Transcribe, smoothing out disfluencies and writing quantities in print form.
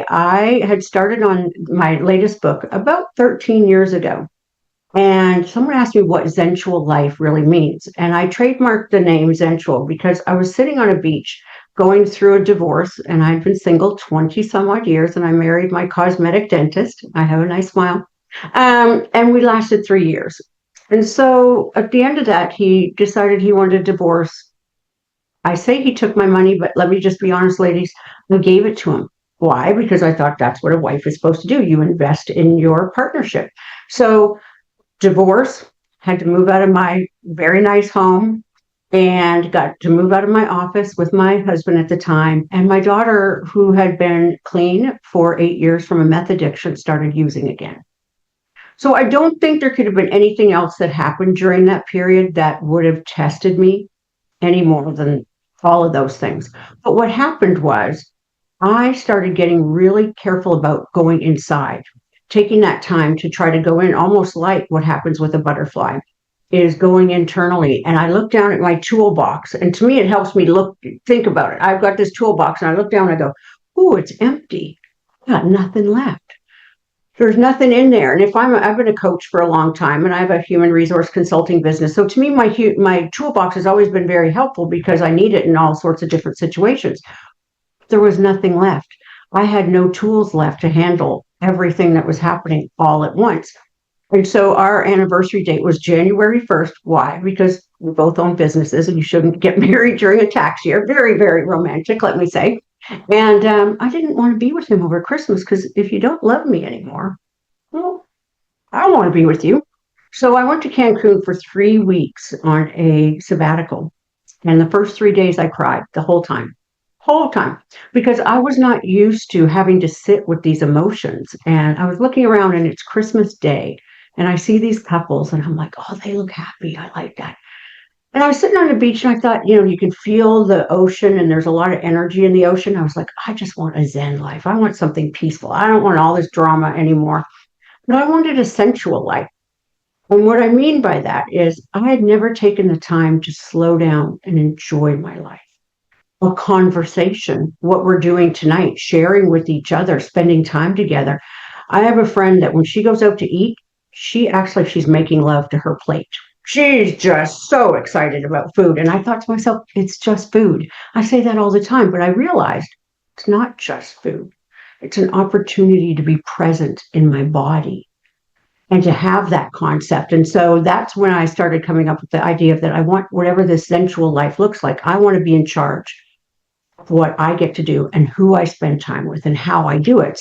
I had started on my latest book about 13 years ago, and someone asked me what sensual life really means. And I trademarked the name sensual because I was sitting on a beach going through a divorce, and I'd been single 20 some odd years, and I married my cosmetic dentist. I have a nice smile. And we lasted 3 years. And so at the end of that, he decided he wanted a divorce. I say he took my money, but let me just be honest, ladies, I gave it to him. Why? Because I thought that's what a wife is supposed to do. You invest in your partnership. So divorce, had to move out of my very nice home and got to move out of my office with my husband at the time. And my daughter, who had been clean for 8 years from a meth addiction, started using again. So I don't think there could have been anything else that happened during that period that would have tested me any more than all of those things. But what happened was I started getting really careful about going inside, taking that time to try to go in, almost like what happens with a butterfly, is going internally. And I look down at my toolbox, and to me, it helps me think about it. I've got this toolbox, and I look down and I go, oh, it's empty. I got nothing left. There's nothing in there. And I've been a coach for a long time, and I have a human resource consulting business. So to me, my toolbox has always been very helpful because I need it in all sorts of different situations. There was nothing left. I had no tools left to handle everything that was happening all at once. And so our anniversary date was January 1st. Why? Because we both own businesses, and you shouldn't get married during a tax year. Very, very romantic, let me say. And I didn't want to be with him over Christmas, because if you don't love me anymore, well, I don't want to be with you. So I went to Cancun for 3 weeks on a sabbatical. And the first 3 days I cried the whole time, because I was not used to having to sit with these emotions. And I was looking around, and it's Christmas Day, and I see these couples, and I'm like, oh, they look happy. I like that. And I was sitting on the beach, and I thought, you can feel the ocean, and there's a lot of energy in the ocean. I was like, I just want a Zen life. I want something peaceful. I don't want all this drama anymore. But I wanted a sensual life. And what I mean by that is I had never taken the time to slow down and enjoy my life. A conversation, what we're doing tonight, sharing with each other, spending time together. I have a friend that when she goes out to eat, she acts like she's making love to her plate. She's just so excited about food. And I thought to myself, it's just food. I say that all the time, but I realized it's not just food. It's an opportunity to be present in my body and to have that concept. And so that's when I started coming up with the idea that I want whatever this sensual life looks like. I want to be in charge of what I get to do and who I spend time with and how I do it.